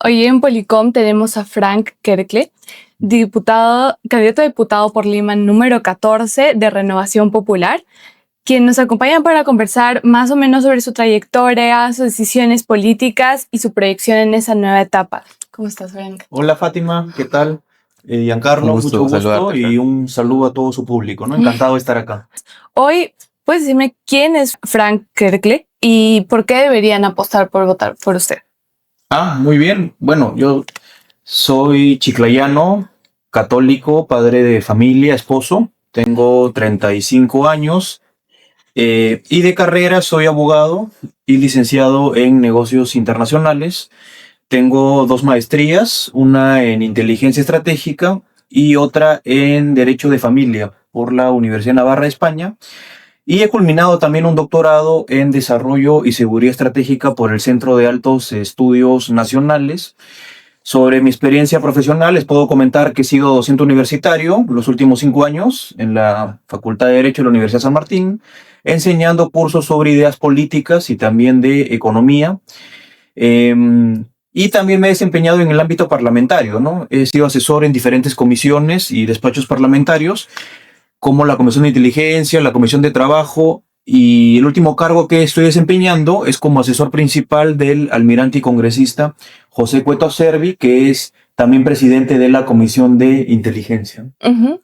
Hoy en Policom tenemos a Frank Kerkle, candidato a diputado por Lima número 14 de Renovación Popular, quien nos acompaña para conversar más o menos sobre su trayectoria, sus decisiones políticas y su proyección en esa nueva etapa. ¿Cómo estás, Frank? Hola Fátima, ¿qué tal? Un Giancarlo, mucho gusto saludarte, y un saludo a todo su público, ¿no? Encantado de estar acá. Hoy, ¿puedes decirme quién es Frank Kerkle y por qué deberían apostar por votar por usted? Muy bien. Bueno, yo soy chiclayano, católico, padre de familia, esposo. Tengo 35 años y de carrera soy abogado y licenciado en negocios internacionales. Tengo 2 maestrías, una en inteligencia estratégica y otra en derecho de familia por la Universidad Navarra de España. Y he culminado también un doctorado en desarrollo y seguridad estratégica por el Centro de Altos Estudios Nacionales. Sobre mi experiencia profesional les puedo comentar que he sido docente universitario los últimos 5 años en la Facultad de Derecho de la Universidad San Martín, enseñando cursos sobre ideas políticas y también de economía. Y también me he desempeñado en el ámbito parlamentario, ¿no? He sido asesor en diferentes comisiones y despachos parlamentarios, como la Comisión de Inteligencia, la Comisión de Trabajo, y el último cargo que estoy desempeñando es como asesor principal del almirante y congresista José Cueto Acerbi, que es también presidente de la Comisión de Inteligencia. Uh-huh.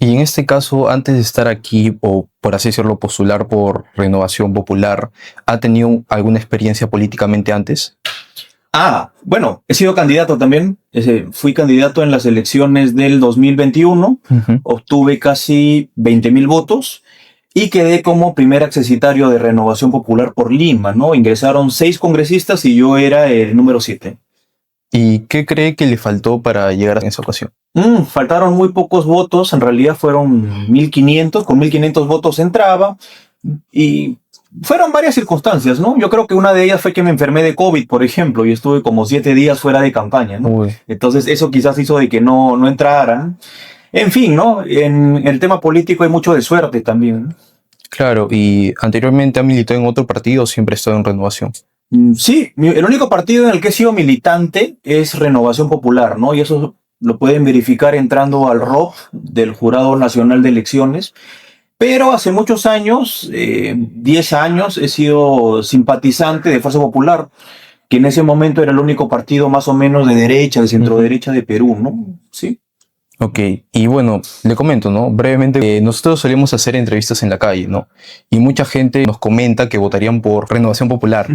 Y en este caso, antes de estar aquí, o por así decirlo, postular por Renovación Popular, ¿ha tenido alguna experiencia políticamente antes? Bueno, he sido candidato también. Fui candidato en las elecciones del 2021. Uh-huh. Obtuve casi 20,000 votos y quedé como primer accesitario de Renovación Popular por Lima, ¿no? Ingresaron 6 congresistas y yo era el número 7. ¿Y qué cree que le faltó para llegar a esa ocasión? Faltaron muy pocos votos, en realidad fueron 1,500, con 1,500 votos entraba, y fueron varias circunstancias, ¿no? Yo creo que una de ellas fue que me enfermé de COVID, por ejemplo, y estuve como 7 días fuera de campaña, ¿no? Uy. Entonces eso quizás hizo de que no entraran. En fin, ¿no? En el tema político hay mucho de suerte también, ¿no? Claro, y anteriormente ha militado en otro partido o siempre ha estado en Renovación. Sí, el único partido en el que he sido militante es Renovación Popular, ¿no? Y eso lo pueden verificar entrando al ROP del Jurado Nacional de Elecciones. Pero hace muchos años, 10 años, he sido simpatizante de Fuerza Popular, que en ese momento era el único partido más o menos de derecha, de centro derecha de Perú, ¿no? Sí. Ok, y bueno, le comento, ¿no? Brevemente, nosotros solemos hacer entrevistas en la calle, ¿no? Y mucha gente nos comenta que votarían por Renovación Popular.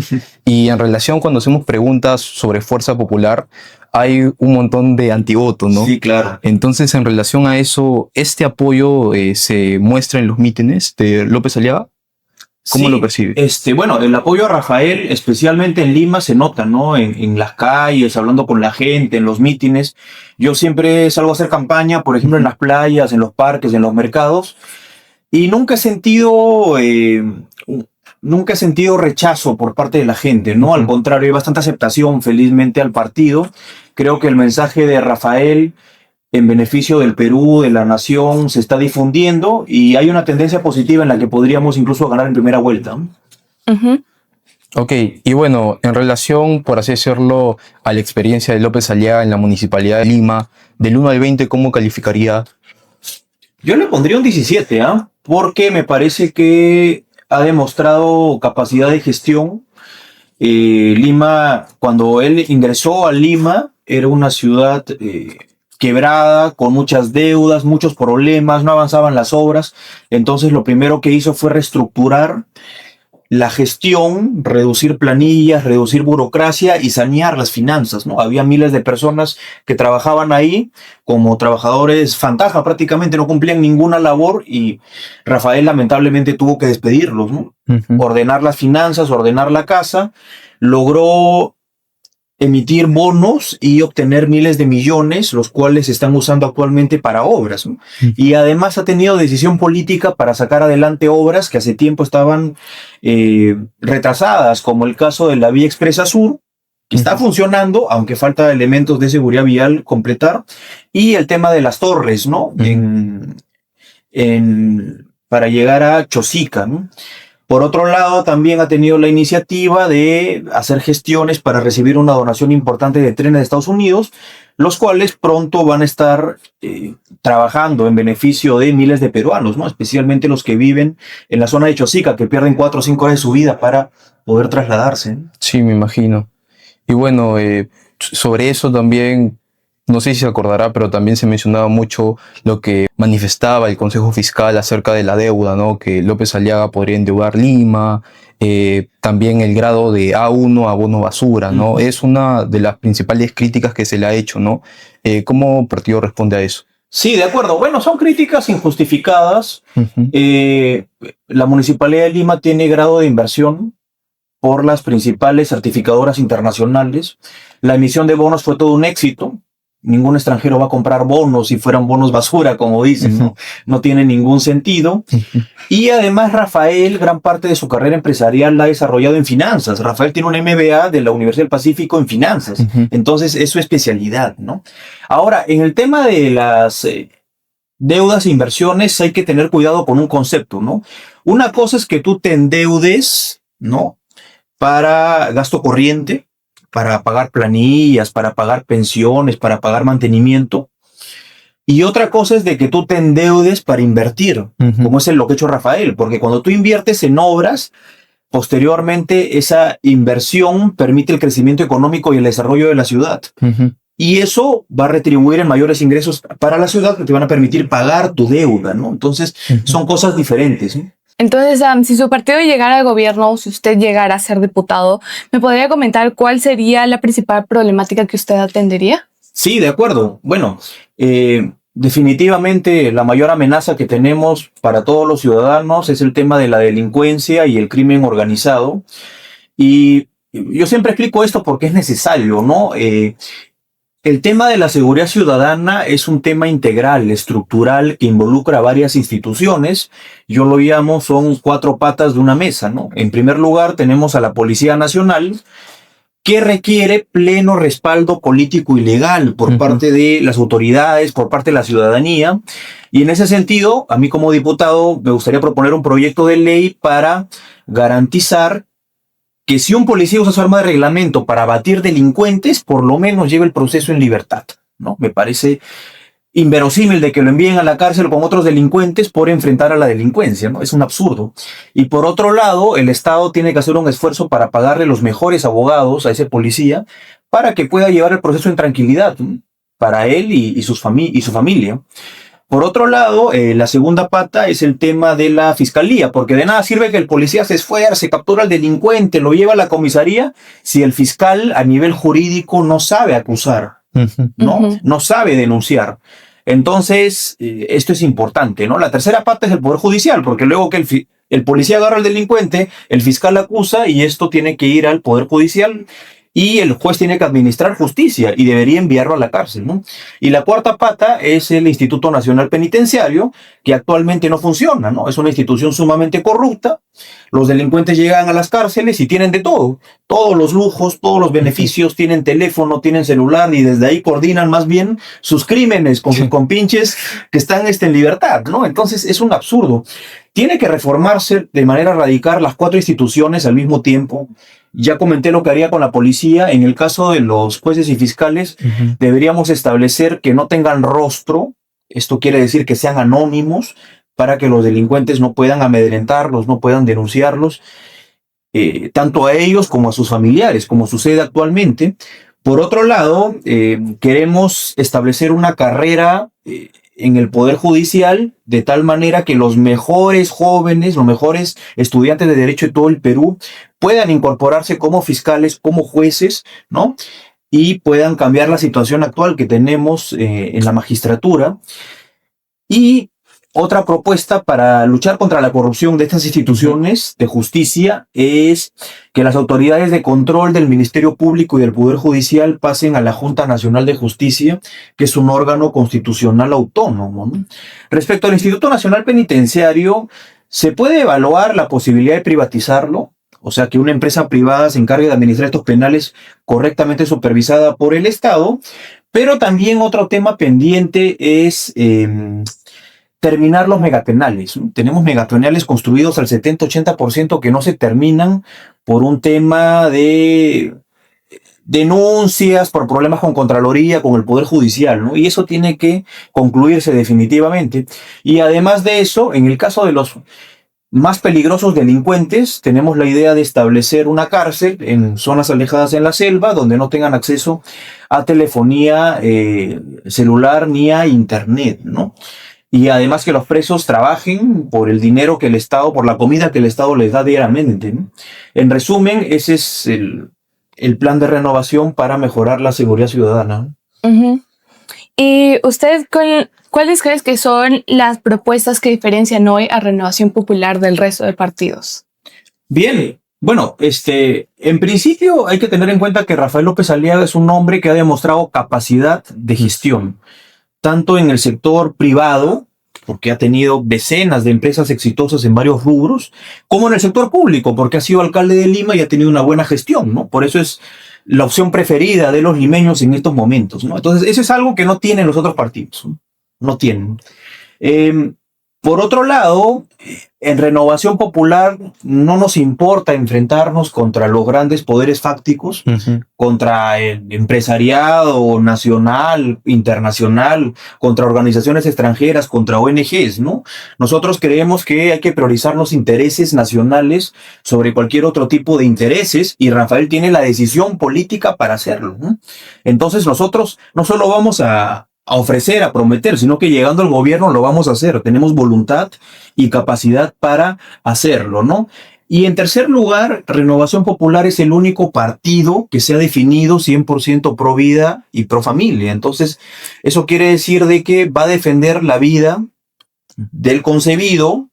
Y en relación, cuando hacemos preguntas sobre Fuerza Popular, hay un montón de antivotos, ¿no? Sí, claro. Entonces, en relación a eso, ¿este apoyo se muestra en los mítines de López Aliaga? ¿Cómo Sí, lo percibe? bueno, el apoyo a Rafael, especialmente en Lima, se nota, ¿no? En las calles, hablando con la gente, en los mítines. Yo siempre salgo a hacer campaña, por ejemplo, en las playas, en los parques, en los mercados, y nunca he sentido rechazo por parte de la gente, ¿no? Al contrario, hay bastante aceptación, felizmente, al partido. Creo que el mensaje de Rafael en beneficio del Perú, de la nación, se está difundiendo y hay una tendencia positiva en la que podríamos incluso ganar en primera vuelta. Uh-huh. Ok, y bueno, en relación, por así decirlo, a la experiencia de López Aliaga en la Municipalidad de Lima, del 1 al 20, ¿cómo calificaría? Yo le pondría un 17, porque me parece que ha demostrado capacidad de gestión. Lima, cuando él ingresó a Lima, era una ciudad quebrada, con muchas deudas, muchos problemas, no avanzaban las obras. Entonces lo primero que hizo fue reestructurar la gestión, reducir planillas, reducir burocracia y sanear las finanzas, ¿no? Había miles de personas que trabajaban ahí como trabajadores fantasma, prácticamente no cumplían ninguna labor y Rafael lamentablemente tuvo que despedirlos, ¿no? Uh-huh. Ordenar las finanzas, ordenar la casa, logró emitir bonos y obtener miles de millones, los cuales se están usando actualmente para obras, ¿no? Y además ha tenido decisión política para sacar adelante obras que hace tiempo estaban retrasadas, como el caso de la Vía Expresa Sur, que está funcionando, aunque falta elementos de seguridad vial completar, y el tema de las torres, ¿no? Para llegar a Chosica, ¿no? Por otro lado, también ha tenido la iniciativa de hacer gestiones para recibir una donación importante de trenes de Estados Unidos, los cuales pronto van a estar trabajando en beneficio de miles de peruanos, ¿no? Especialmente los que viven en la zona de Chosica, que pierden 4 o 5 horas de su vida para poder trasladarse. Sí, me imagino. Y bueno, sobre eso también, no sé si se acordará, pero también se mencionaba mucho lo que manifestaba el Consejo Fiscal acerca de la deuda, ¿no? Que López Aliaga podría endeudar Lima, también el grado de A1 a bono basura, ¿no? Es una de las principales críticas que se le ha hecho, ¿no? ¿Cómo partido responde a eso? Sí, de acuerdo. Bueno, son críticas injustificadas. La Municipalidad de Lima tiene grado de inversión por las principales certificadoras internacionales. La emisión de bonos fue todo un éxito. Ningún extranjero va a comprar bonos si fueran bonos basura, como dicen, ¿no? No tiene ningún sentido. Y además Rafael, gran parte de su carrera empresarial la ha desarrollado en finanzas. Rafael tiene un MBA de la Universidad del Pacífico en finanzas. Entonces es su especialidad, ¿no? Ahora, en el tema de las deudas e inversiones hay que tener cuidado con un concepto, ¿no? Una cosa es que tú te endeudes, ¿no? Para gasto corriente, para pagar planillas, para pagar pensiones, para pagar mantenimiento. Y otra cosa es de que tú te endeudes para invertir, como es lo que ha hecho Rafael, porque cuando tú inviertes en obras, posteriormente esa inversión permite el crecimiento económico y el desarrollo de la ciudad. Y eso va a retribuir en mayores ingresos para la ciudad que te van a permitir pagar tu deuda, ¿no? Entonces, son cosas diferentes, ¿no? Entonces, si su partido llegara al gobierno o si usted llegara a ser diputado, ¿me podría comentar cuál sería la principal problemática que usted atendería? Sí, de acuerdo. Bueno, definitivamente la mayor amenaza que tenemos para todos los ciudadanos es el tema de la delincuencia y el crimen organizado. Y yo siempre explico esto porque es necesario, ¿no? El tema de la seguridad ciudadana es un tema integral, estructural, que involucra a varias instituciones. Yo lo llamo, son 4 patas de una mesa, ¿no? En primer lugar, tenemos a la Policía Nacional, que requiere pleno respaldo político y legal por parte de las autoridades, por parte de la ciudadanía. Y en ese sentido, a mí como diputado, me gustaría proponer un proyecto de ley para garantizar que si un policía usa su arma de reglamento para abatir delincuentes, por lo menos lleve el proceso en libertad, ¿no? Me parece inverosímil de que lo envíen a la cárcel con otros delincuentes por enfrentar a la delincuencia, ¿no? Es un absurdo. Y por otro lado, el Estado tiene que hacer un esfuerzo para pagarle los mejores abogados a ese policía para que pueda llevar el proceso en tranquilidad, ¿no? Para él y su familia. Por otro lado, la segunda pata es el tema de la fiscalía, porque de nada sirve que el policía se esfuerce, captura al delincuente, lo lleva a la comisaría, si el fiscal a nivel jurídico no sabe acusar, ¿no? No sabe denunciar. Entonces, esto es importante, ¿no? La tercera pata es el Poder Judicial, porque luego que el policía agarra al delincuente, el fiscal acusa y esto tiene que ir al Poder Judicial. Y el juez tiene que administrar justicia y debería enviarlo a la cárcel, ¿no? Y la cuarta pata es el Instituto Nacional Penitenciario, que actualmente no funciona, ¿no? Es una institución sumamente corrupta. Los delincuentes llegan a las cárceles y tienen de todo. Todos los lujos, todos los beneficios, tienen teléfono, tienen celular y desde ahí coordinan más bien sus crímenes con sus compinches que están en libertad, ¿no? Entonces es un absurdo. Tiene que reformarse de manera radical las 4 instituciones al mismo tiempo. Ya comenté lo que haría con la policía. En el caso de los jueces y fiscales, deberíamos establecer que no tengan rostro. Esto quiere decir que sean anónimos para que los delincuentes no puedan amedrentarlos, no puedan denunciarlos, tanto a ellos como a sus familiares, como sucede actualmente. Por otro lado, queremos establecer una carrera en el Poder Judicial, de tal manera que los mejores jóvenes, los mejores estudiantes de Derecho de todo el Perú puedan incorporarse como fiscales, como jueces, ¿no? Y puedan cambiar la situación actual que tenemos en la magistratura. Y otra propuesta para luchar contra la corrupción de estas instituciones de justicia es que las autoridades de control del Ministerio Público y del Poder Judicial pasen a la Junta Nacional de Justicia, que es un órgano constitucional autónomo, ¿no? Respecto al Instituto Nacional Penitenciario, ¿se puede evaluar la posibilidad de privatizarlo? O sea, que una empresa privada se encargue de administrar estos penales correctamente supervisada por el Estado. Pero también otro tema pendiente es terminar los megapenales, ¿no? Tenemos megapenales construidos al 70-80% que no se terminan por un tema de denuncias, por problemas con Contraloría, con el Poder Judicial, ¿no? Y eso tiene que concluirse definitivamente. Y además de eso, en el caso de los más peligrosos delincuentes, tenemos la idea de establecer una cárcel en zonas alejadas en la selva, donde no tengan acceso a telefonía celular ni a internet, ¿no? Y además que los presos trabajen por el dinero que el Estado, por la comida que el Estado les da diariamente, ¿no? En resumen, ese es el plan de renovación para mejorar la seguridad ciudadana, ¿no? Ujú. ¿Y usted cuáles crees que son las propuestas que diferencian hoy a Renovación Popular del resto de partidos? Bien, bueno, en principio hay que tener en cuenta que Rafael López Aliaga es un hombre que ha demostrado capacidad de gestión, tanto en el sector privado, porque ha tenido decenas de empresas exitosas en varios rubros, como en el sector público, porque ha sido alcalde de Lima y ha tenido una buena gestión, ¿no? Por eso es la opción preferida de los limeños en estos momentos, ¿no? Entonces, eso es algo que no tienen los otros partidos, ¿no? No tienen. Por otro lado, en Renovación Popular no nos importa enfrentarnos contra los grandes poderes fácticos, contra el empresariado nacional, internacional, contra organizaciones extranjeras, contra ONGs, ¿no? Nosotros creemos que hay que priorizar los intereses nacionales sobre cualquier otro tipo de intereses y Rafael tiene la decisión política para hacerlo, ¿no? Entonces nosotros no solo vamos a ofrecer, a prometer, sino que llegando al gobierno lo vamos a hacer. Tenemos voluntad y capacidad para hacerlo, ¿no? Y en tercer lugar, Renovación Popular es el único partido que se ha definido 100% pro vida y pro familia. Entonces, eso quiere decir de que va a defender la vida del concebido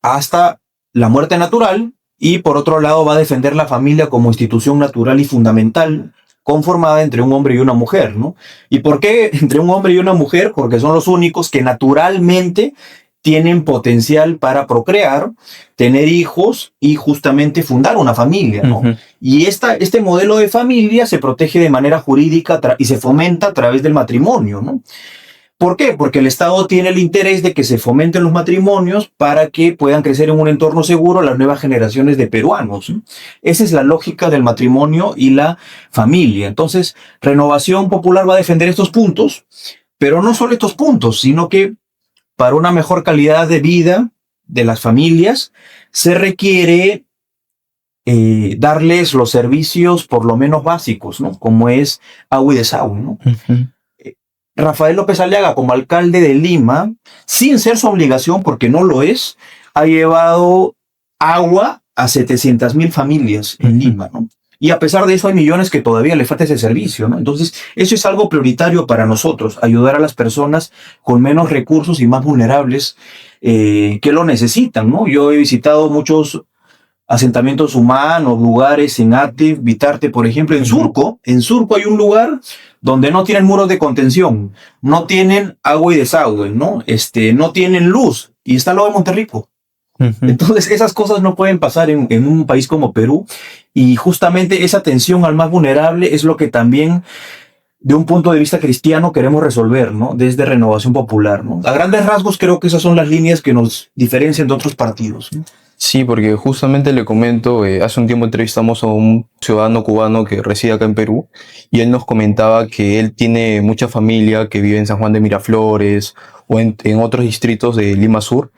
hasta la muerte natural y por otro lado va a defender la familia como institución natural y fundamental conformada entre un hombre y una mujer, ¿no? ¿Y por qué entre un hombre y una mujer? Porque son los únicos que naturalmente tienen potencial para procrear, tener hijos y justamente fundar una familia, ¿no? Y este modelo de familia se protege de manera jurídica y se fomenta a través del matrimonio, ¿no? ¿Por qué? Porque el Estado tiene el interés de que se fomenten los matrimonios para que puedan crecer en un entorno seguro las nuevas generaciones de peruanos, ¿no? Esa es la lógica del matrimonio y la familia. Entonces, Renovación Popular va a defender estos puntos, pero no solo estos puntos, sino que para una mejor calidad de vida de las familias se requiere darles los servicios por lo menos básicos, ¿no? Como es agua y desagüe, ¿no? Rafael López Aliaga, como alcalde de Lima, sin ser su obligación, porque no lo es, ha llevado agua a 700,000 familias en Lima, ¿no? Y a pesar de eso hay millones que todavía le falta ese servicio, ¿no? Entonces, eso es algo prioritario para nosotros, ayudar a las personas con menos recursos y más vulnerables que lo necesitan, ¿no? Yo he visitado muchos asentamientos humanos, lugares en Ate, Vitarte, por ejemplo, en Surco. En Surco hay un lugar donde no tienen muros de contención, no tienen agua y desagüe, ¿no? No tienen luz y está lo de Monterrico. Entonces esas cosas no pueden pasar en un país como Perú y justamente esa atención al más vulnerable es lo que también de un punto de vista cristiano queremos resolver, ¿no? Desde Renovación Popular, ¿no? A grandes rasgos creo que esas son las líneas que nos diferencian de otros partidos, ¿no? Sí, porque justamente le comento, hace un tiempo entrevistamos a un ciudadano cubano que reside acá en Perú y él nos comentaba que él tiene mucha familia que vive en San Juan de Miraflores o en otros distritos de Lima Sur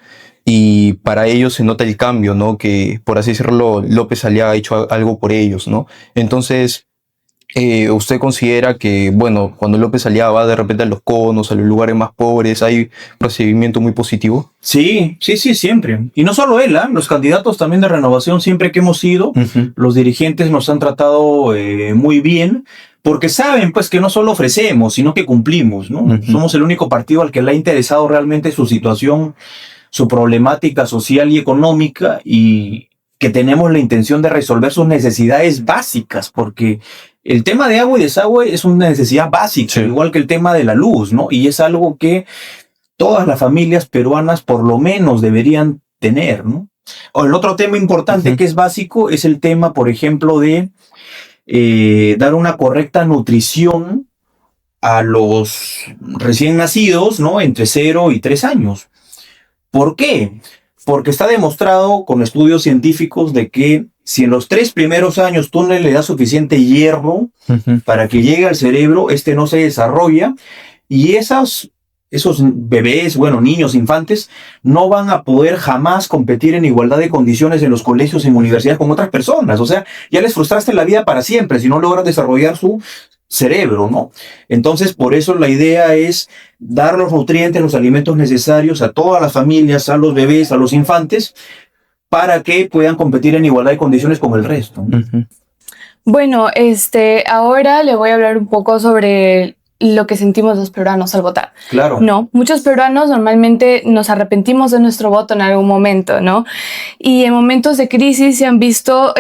y para ellos se nota el cambio, ¿no? Que, por así decirlo, López Aliaga ha hecho algo por ellos, ¿no? Entonces, ¿usted considera que, bueno, cuando López Aliaga va de repente a los conos, a los lugares más pobres, hay un procedimiento muy positivo? Sí, siempre. Y no solo él, los candidatos también de renovación, siempre que hemos ido, los dirigentes nos han tratado muy bien, porque saben pues que no solo ofrecemos, sino que cumplimos, ¿no? Somos el único partido al que le ha interesado realmente su situación, su problemática social y económica, y que tenemos la intención de resolver sus necesidades básicas, porque el tema de agua y desagüe es una necesidad básica, sí, igual que el tema de la luz, ¿no? Y es algo que todas las familias peruanas por lo menos deberían tener, ¿no? O el otro tema importante que es básico es el tema, por ejemplo, de dar una correcta nutrición a los recién nacidos, ¿no? Entre 0 y 3 años. ¿Por qué? Porque está demostrado con estudios científicos de que si en los 3 primeros años tú no le das suficiente hierro para que llegue al cerebro, este no se desarrolla y esos bebés, bueno, niños, infantes, no van a poder jamás competir en igualdad de condiciones en los colegios y en universidades con otras personas. O sea, ya les frustraste la vida para siempre si no logran desarrollar su cerebro, ¿no? Entonces, por eso la idea es dar los nutrientes, los alimentos necesarios a todas las familias, a los bebés, a los infantes, para que puedan competir en igualdad de condiciones con el resto. Bueno, ahora le voy a hablar un poco sobre lo que sentimos los peruanos al votar. Claro. No, muchos peruanos normalmente nos arrepentimos de nuestro voto en algún momento, ¿no? Y en momentos de crisis se han visto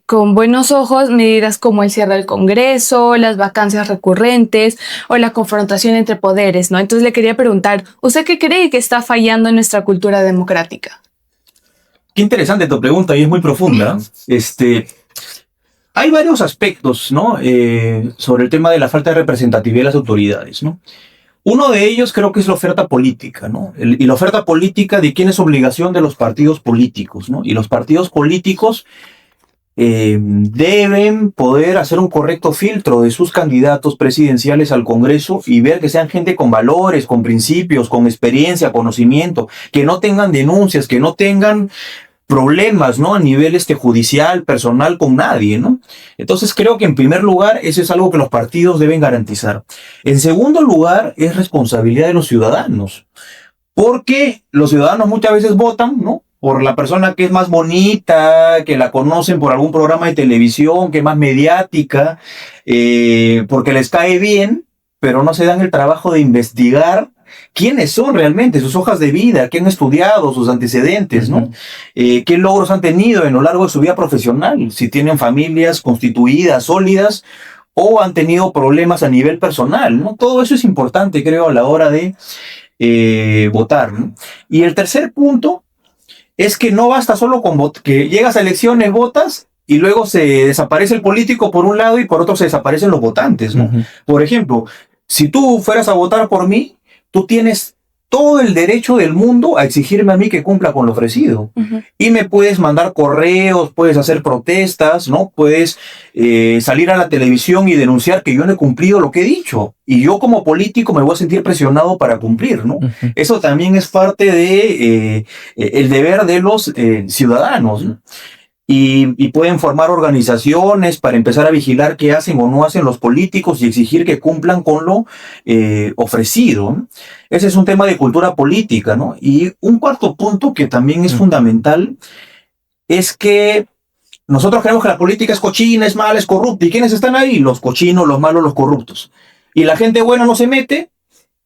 con buenos ojos medidas como el cierre del Congreso, las vacancias recurrentes o la confrontación entre poderes, ¿no? Entonces le quería preguntar, ¿usted qué cree que está fallando en nuestra cultura democrática? Qué interesante tu pregunta y es muy profunda. Hay varios aspectos, ¿no? Sobre el tema de la falta de representatividad de las autoridades, ¿no? Uno de ellos creo que es la oferta política, ¿no? Y la oferta política de quién es obligación de los partidos políticos, ¿no? Y los partidos políticos deben poder hacer un correcto filtro de sus candidatos presidenciales al Congreso y ver que sean gente con valores, con principios, con experiencia, conocimiento, que no tengan denuncias, que no tengan problemas, ¿no? A nivel judicial, personal, con nadie, ¿no? Entonces creo que en primer lugar eso es algo que los partidos deben garantizar. En segundo lugar es responsabilidad de los ciudadanos, porque los ciudadanos muchas veces votan, ¿no? Por la persona que es más bonita, que la conocen por algún programa de televisión, que es más mediática, porque les cae bien, pero no se dan el trabajo de investigar quiénes son realmente, sus hojas de vida, qué han estudiado, sus antecedentes, ¿no? Qué logros han tenido en lo largo de su vida profesional, si tienen familias constituidas, sólidas, o han tenido problemas a nivel personal, ¿no? Todo eso es importante, creo, a la hora de votar, ¿no? Y el tercer punto es que no basta solo con que llegas a elecciones, votas, y luego se desaparece el político por un lado y por otro se desaparecen los votantes, ¿no? Por ejemplo, si tú fueras a votar por mí, tú tienes todo el derecho del mundo a exigirme a mí que cumpla con lo ofrecido. Y me puedes mandar correos, puedes hacer protestas, ¿no? Puedes salir a la televisión y denunciar que yo no he cumplido lo que he dicho. Y yo como político me voy a sentir presionado para cumplir, ¿no? Eso también es parte de el deber de los ciudadanos, ¿no? Y pueden formar organizaciones para empezar a vigilar qué hacen o no hacen los políticos y exigir que cumplan con lo ofrecido, ¿no? Ese es un tema de cultura política, ¿no? Y un cuarto punto que también es fundamental es que nosotros creemos que la política es cochina, es mala, es corrupta. ¿Y quiénes están ahí? Los cochinos, los malos, los corruptos. Y la gente buena no se mete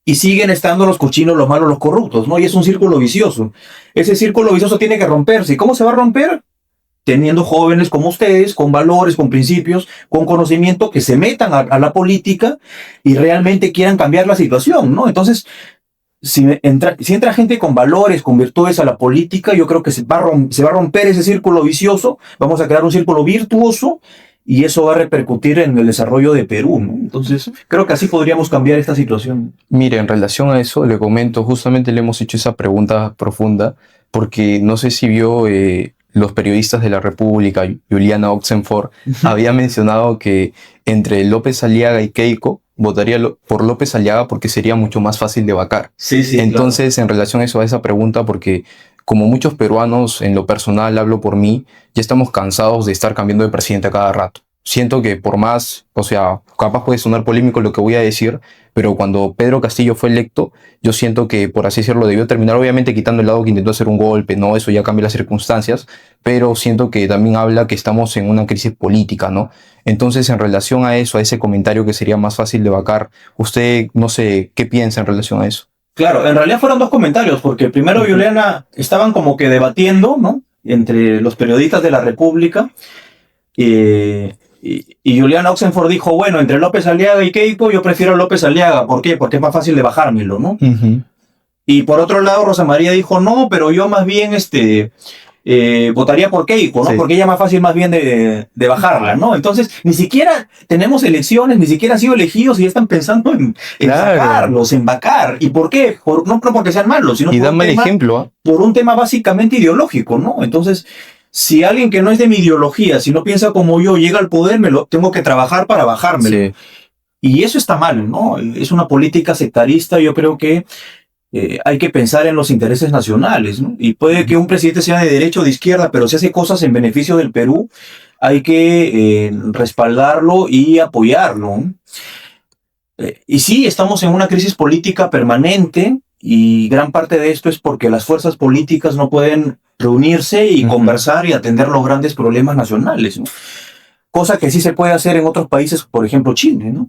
y siguen estando los cochinos, los malos, los corruptos, ¿no? Y es un círculo vicioso. Ese círculo vicioso tiene que romperse. ¿Y cómo se va a romper? Teniendo jóvenes como ustedes, con valores, con principios, con conocimiento, que se metan a la política y realmente quieran cambiar la situación, ¿no? Entonces, si entra gente con valores, con virtudes a la política, yo creo que se va a romper ese círculo vicioso, vamos a crear un círculo virtuoso y eso va a repercutir en el desarrollo de Perú, ¿no? Entonces, creo que así podríamos cambiar esta situación. Mire, en relación a eso, le comento, justamente le hemos hecho esa pregunta profunda, porque no sé si vio... los periodistas de la República, Juliana Oxenford, había mencionado que entre López Aliaga y Keiko votaría por López Aliaga porque sería mucho más fácil de vacar. Sí, Entonces, claro. En relación a eso, a esa pregunta, porque como muchos peruanos, en lo personal, hablo por mí, ya estamos cansados de estar cambiando de presidente a cada rato. Siento que por más, o sea, capaz puede sonar polémico lo que voy a decir, pero cuando Pedro Castillo fue electo, yo siento que, por así decirlo, debió terminar obviamente quitando el lado que intentó hacer un golpe, ¿no? Eso ya cambia las circunstancias, pero siento que también habla que estamos en una crisis política, ¿no? Entonces, en relación a eso, a ese comentario que sería más fácil de vacar, usted, no sé, ¿qué piensa en relación a eso? Claro, en realidad fueron dos comentarios, porque primero Juliana estaban como que debatiendo, ¿no? Entre los periodistas de la República, y Juliana Oxenford dijo, bueno, entre López Aliaga y Keiko, yo prefiero López Aliaga. ¿Por qué? Porque es más fácil de bajármelo, ¿no? Y por otro lado, Rosa María dijo, no, pero yo más bien votaría por Keiko, ¿no? Sí. Porque ella es más fácil más bien de bajarla, ¿no? Entonces, ni siquiera tenemos elecciones, ni siquiera han sido elegidos y ya están pensando en Claro. sacarlos, en vacar. ¿Y por qué? No porque sean malos, sino Y por dan un mal tema ejemplo, ¿ah? por un tema básicamente ideológico, ¿no? Entonces, si alguien que no es de mi ideología, si no piensa como yo, llega al poder, me lo tengo que trabajar para bajármelo. Sí. Y eso está mal, ¿no? Es una política sectarista. Yo creo que hay que pensar en los intereses nacionales, ¿no? Y puede que un presidente sea de derecha o de izquierda, pero si hace cosas en beneficio del Perú, hay que respaldarlo y apoyarlo, ¿no? Y sí, estamos en una crisis política permanente y gran parte de esto es porque las fuerzas políticas no pueden reunirse y conversar y atender los grandes problemas nacionales, ¿no? Cosa que sí se puede hacer en otros países, por ejemplo Chile, ¿no?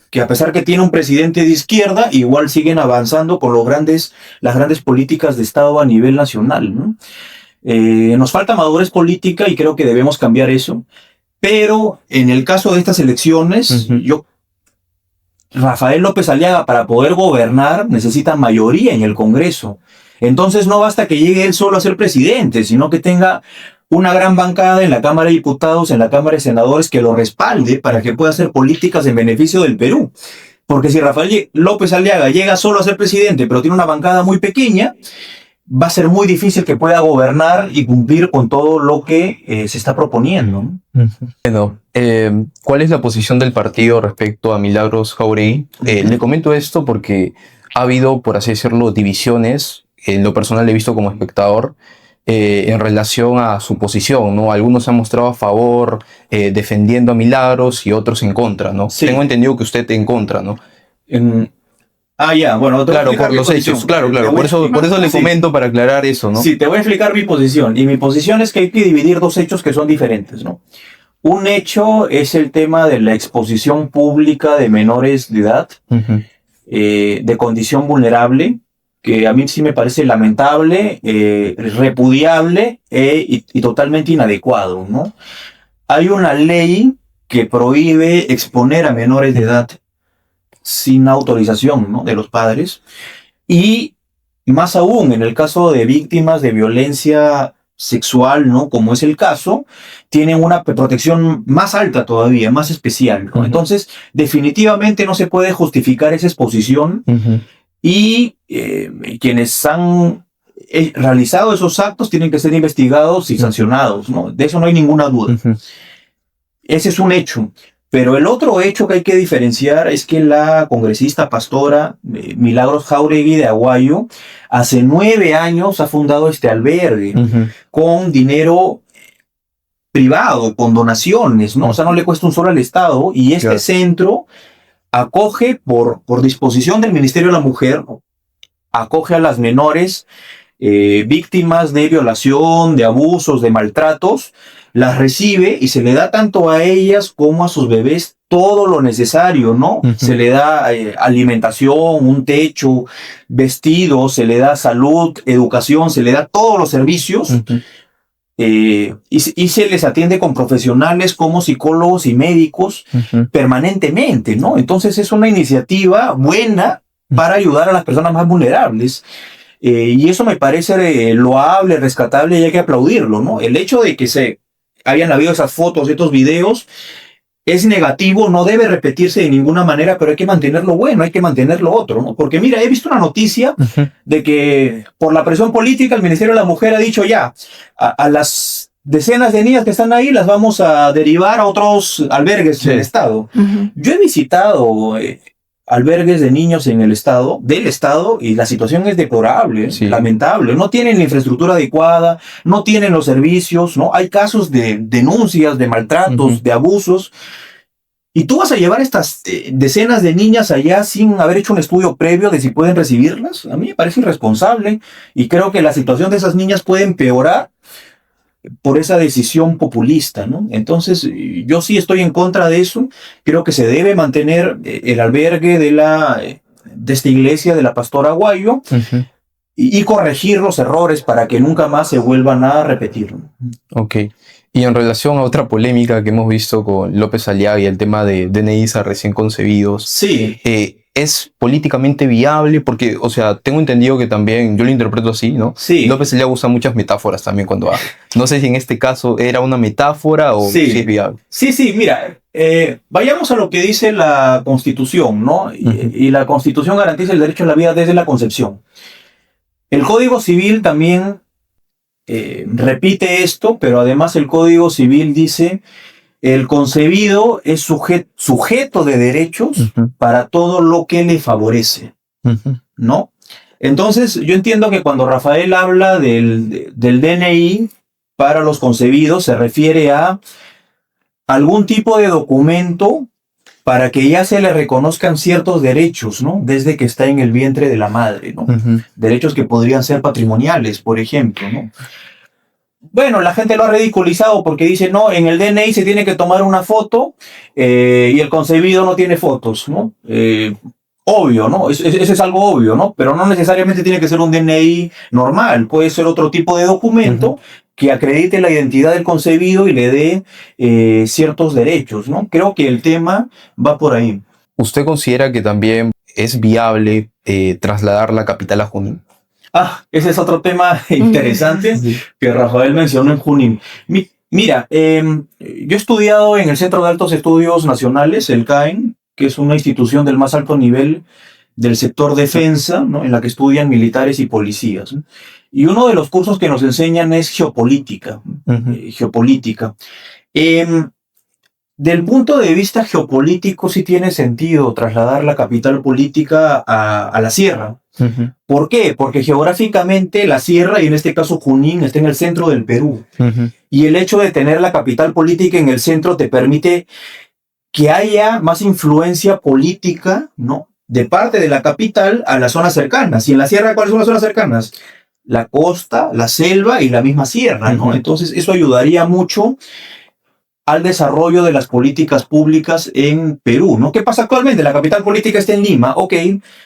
Que a pesar que tiene un presidente de izquierda, igual siguen avanzando con las grandes políticas de Estado a nivel nacional, ¿no? Nos falta madurez política y creo que debemos cambiar eso. Pero en el caso de estas elecciones, Rafael López Aliaga, para poder gobernar, necesita mayoría en el Congreso. Entonces no basta que llegue él solo a ser presidente, sino que tenga una gran bancada en la Cámara de Diputados, en la Cámara de Senadores, que lo respalde para que pueda hacer políticas en beneficio del Perú. Porque si Rafael López Aliaga llega solo a ser presidente, pero tiene una bancada muy pequeña, va a ser muy difícil que pueda gobernar y cumplir con todo lo que se está proponiendo, ¿no? Bueno, ¿cuál es la posición del partido respecto a Milagros Jauregui? Le comento esto porque ha habido, por así decirlo, divisiones. En lo personal he visto como espectador en relación a su posición, ¿no? Algunos se han mostrado a favor, defendiendo a Milagros y otros en contra, ¿no? Sí. Tengo entendido que usted en contra, ¿no? Ya, bueno. Claro, por los hechos, claro. Por eso le comento para aclarar eso, ¿no? Sí, te voy a explicar mi posición. Y mi posición es que hay que dividir dos hechos que son diferentes, ¿no? Un hecho es el tema de la exposición pública de menores de edad, de condición vulnerable, que a mí sí me parece lamentable, repudiable y totalmente inadecuado, ¿no? Hay una ley que prohíbe exponer a menores de edad sin autorización, ¿no?, de los padres, y más aún en el caso de víctimas de violencia sexual, ¿no?, como es el caso, tienen una protección más alta todavía, más especial, ¿no? Entonces, definitivamente no se puede justificar esa exposición y quienes han realizado esos actos tienen que ser investigados y sancionados, ¿no? De eso no hay ninguna duda. Ese es un hecho. Pero el otro hecho que hay que diferenciar es que la congresista pastora Milagros Jauregui de Aguayo hace 9 años ha fundado este albergue con dinero privado, con donaciones, ¿no? O sea, no le cuesta un sol al Estado, y este centro acoge por disposición del Ministerio de la Mujer, acoge a las menores víctimas de violación, de abusos, de maltratos, las recibe y se le da tanto a ellas como a sus bebés todo lo necesario, ¿no? Se le da alimentación, un techo, vestidos, se le da salud, educación, se le da todos los servicios y se les atiende con profesionales como psicólogos y médicos permanentemente, ¿no? Entonces es una iniciativa buena para ayudar a las personas más vulnerables. Y eso me parece loable, rescatable, y hay que aplaudirlo, ¿no? El hecho de que se hayan habido esas fotos, estos videos, es negativo, no debe repetirse de ninguna manera, pero hay que mantener lo bueno, hay que mantener lo otro, ¿no? Porque mira, he visto una noticia de que por la presión política el Ministerio de la Mujer ha dicho ya, a las decenas de niñas que están ahí las vamos a derivar a otros albergues del Estado. Yo he visitado albergues de niños en del Estado, y la situación es deplorable, lamentable. No tienen la infraestructura adecuada, no tienen los servicios, ¿no? Hay casos de denuncias, de maltratos, de abusos. Y tú vas a llevar estas decenas de niñas allá sin haber hecho un estudio previo de si pueden recibirlas. A mí me parece irresponsable y creo que la situación de esas niñas puede empeorar por esa decisión populista, ¿no? Entonces, yo sí estoy en contra de eso. Creo que se debe mantener el albergue de esta iglesia de la Pastora Aguayo y corregir los errores para que nunca más se vuelvan a repetir. Ok. Y en relación a otra polémica que hemos visto con López Aliaga y el tema de DNIs a recién concebidos, sí. ¿Es políticamente viable? Porque, o sea, tengo entendido que también, yo lo interpreto así, ¿no? Sí. López Aliaga usa muchas metáforas también cuando habla. No sé si en este caso era una metáfora o Sí. si es viable. Sí, mira, vayamos a lo que dice la Constitución, ¿no? Y la Constitución garantiza el derecho a la vida desde la concepción. El Código Civil también repite esto, pero además el Código Civil dice: el concebido es sujeto de derechos para todo lo que le favorece, ¿no? Entonces, yo entiendo que cuando Rafael habla del DNI para los concebidos, se refiere a algún tipo de documento para que ya se le reconozcan ciertos derechos, ¿no? Desde que está en el vientre de la madre, ¿no? Derechos que podrían ser patrimoniales, por ejemplo, ¿no? Bueno, la gente lo ha ridiculizado porque dice, no, en el DNI se tiene que tomar una foto y el concebido no tiene fotos, ¿no? Obvio, ¿no? Eso es algo obvio, ¿no? Pero no necesariamente tiene que ser un DNI normal, puede ser otro tipo de documento que acredite la identidad del concebido y le dé ciertos derechos, ¿no? Creo que el tema va por ahí. ¿Usted considera que también es viable trasladar la capital a Junín? Ese es otro tema interesante que Rafael mencionó en Junín. Mira, yo he estudiado en el Centro de Altos Estudios Nacionales, el CAEN, que es una institución del más alto nivel del sector defensa, ¿no? En la que estudian militares y policías, ¿no? Y uno de los cursos que nos enseñan es geopolítica. Geopolítica. Del punto de vista geopolítico, sí tiene sentido trasladar la capital política a la sierra. ¿Por qué? Porque geográficamente la sierra, y en este caso Junín, está en el centro del Perú. Y el hecho de tener la capital política en el centro te permite que haya más influencia política, ¿no? De parte de la capital a las zonas cercanas. Y en la sierra, ¿cuáles son las zonas cercanas? La costa, la selva y la misma sierra, ¿no? Entonces, eso ayudaría mucho al desarrollo de las políticas públicas en Perú, ¿no? ¿Qué pasa actualmente? La capital política está en Lima. Ok,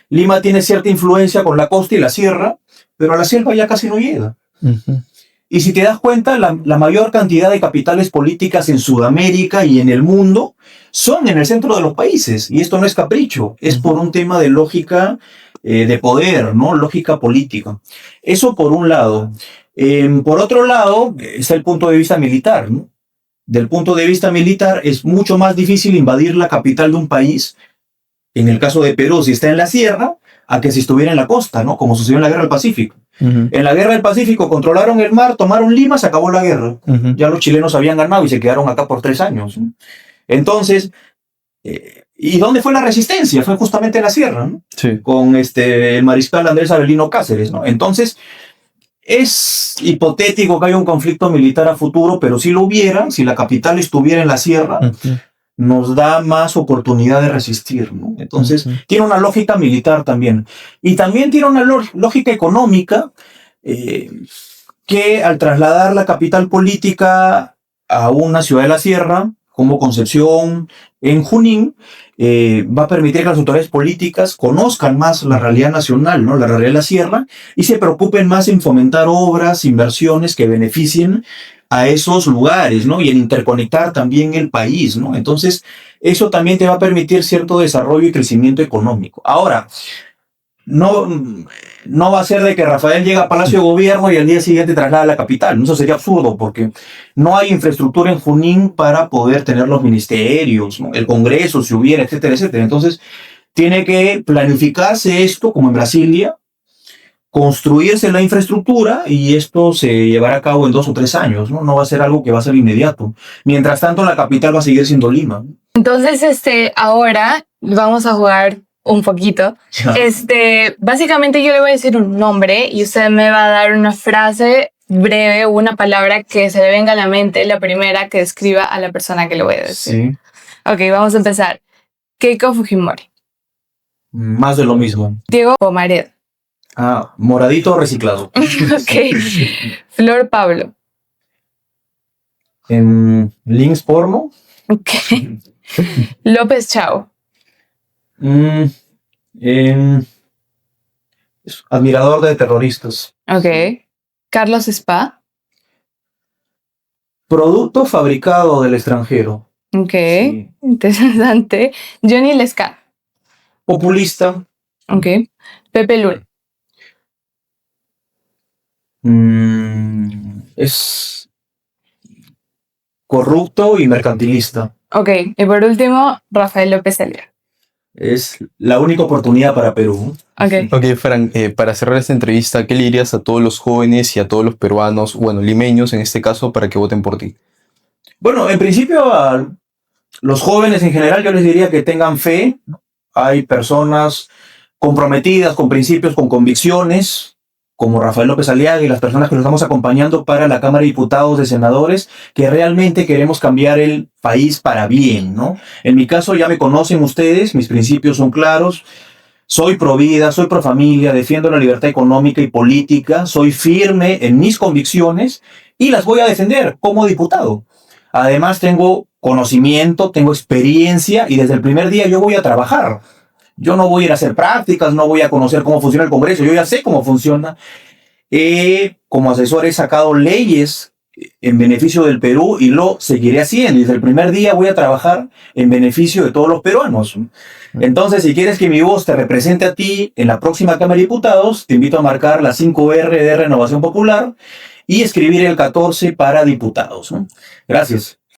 Lima tiene cierta influencia con la costa y la sierra, pero a la selva ya casi no llega. Y si te das cuenta, la mayor cantidad de capitales políticas en Sudamérica y en el mundo son en el centro de los países. Y esto no es capricho, es por un tema de lógica de poder, ¿no? Lógica política. Eso por un lado. Por otro lado, está el punto de vista militar, ¿no? Del punto de vista militar, es mucho más difícil invadir la capital de un país, en el caso de Perú, si está en la sierra, a que si estuviera en la costa, ¿no? Como sucedió en la Guerra del Pacífico. En la Guerra del Pacífico controlaron el mar, tomaron Lima, se acabó la guerra. Ya los chilenos habían ganado y se quedaron acá por 3 años, ¿no? Entonces, ¿y dónde fue la resistencia? Fue justamente en la sierra, ¿no? Sí. Con el mariscal Andrés Avelino Cáceres, ¿no? Entonces, es hipotético que haya un conflicto militar a futuro, pero si lo hubiera, si la capital estuviera en la sierra, nos da más oportunidad de resistir, ¿no? Entonces, tiene una lógica militar también. Y también tiene una lógica económica que al trasladar la capital política a una ciudad de la sierra, como Concepción, en Junín, va a permitir que las autoridades políticas conozcan más la realidad nacional, ¿no? La realidad de la sierra, y se preocupen más en fomentar obras, inversiones que beneficien a esos lugares, ¿no? Y en interconectar también el país, ¿no? Entonces, eso también te va a permitir cierto desarrollo y crecimiento económico. Ahora, no va a ser de que Rafael llega a Palacio de Gobierno y al día siguiente traslada a la capital. Eso sería absurdo porque no hay infraestructura en Junín para poder tener los ministerios, ¿no? El Congreso, si hubiera, etcétera, etcétera. Entonces, tiene que planificarse esto como en Brasilia, construirse la infraestructura y esto se llevará a cabo en 2 o 3 años, ¿no? No va a ser algo que va a ser inmediato. Mientras tanto, la capital va a seguir siendo Lima. Entonces, ahora vamos a jugar un poquito. Básicamente yo le voy a decir un nombre y usted me va a dar una frase breve o una palabra que se le venga a la mente, la primera que describa a la persona que le voy a decir. Sí. Ok, vamos a empezar. Keiko Fujimori. Más de lo mismo. Diego Pomared. Moradito reciclado. Ok. Flor Pablo. Links porno. Ok. López Chao. Admirador de terroristas. Ok. Carlos Spa. Producto fabricado del extranjero. Ok. Sí. Interesante. Johnny Lescano. populista. Ok. Pepe Luna. Es corrupto y mercantilista. Ok. Y por último, Rafael López Aliaga. Es la única oportunidad para Perú. Ok. Ok, Frank, para cerrar esta entrevista, ¿qué le dirías a todos los jóvenes y a todos los peruanos, bueno, limeños en este caso, para que voten por ti? Bueno, en principio a los jóvenes en general yo les diría que tengan fe. Hay personas comprometidas con principios, con convicciones, como Rafael López Aliaga y las personas que nos estamos acompañando para la Cámara de Diputados, de Senadores, que realmente queremos cambiar el país para bien, ¿no? En mi caso ya me conocen ustedes, mis principios son claros. Soy pro vida, soy pro familia, defiendo la libertad económica y política, soy firme en mis convicciones y las voy a defender como diputado. Además tengo conocimiento, tengo experiencia y desde el primer día yo voy a trabajar. Yo no voy a ir a hacer prácticas, no voy a conocer cómo funciona el Congreso, yo ya sé cómo funciona. Como asesor he sacado leyes en beneficio del Perú y lo seguiré haciendo. Desde el primer día voy a trabajar en beneficio de todos los peruanos. Entonces, si quieres que mi voz te represente a ti en la próxima Cámara de Diputados, te invito a marcar la 5R de Renovación Popular y escribir el 14 para diputados, ¿no? Gracias.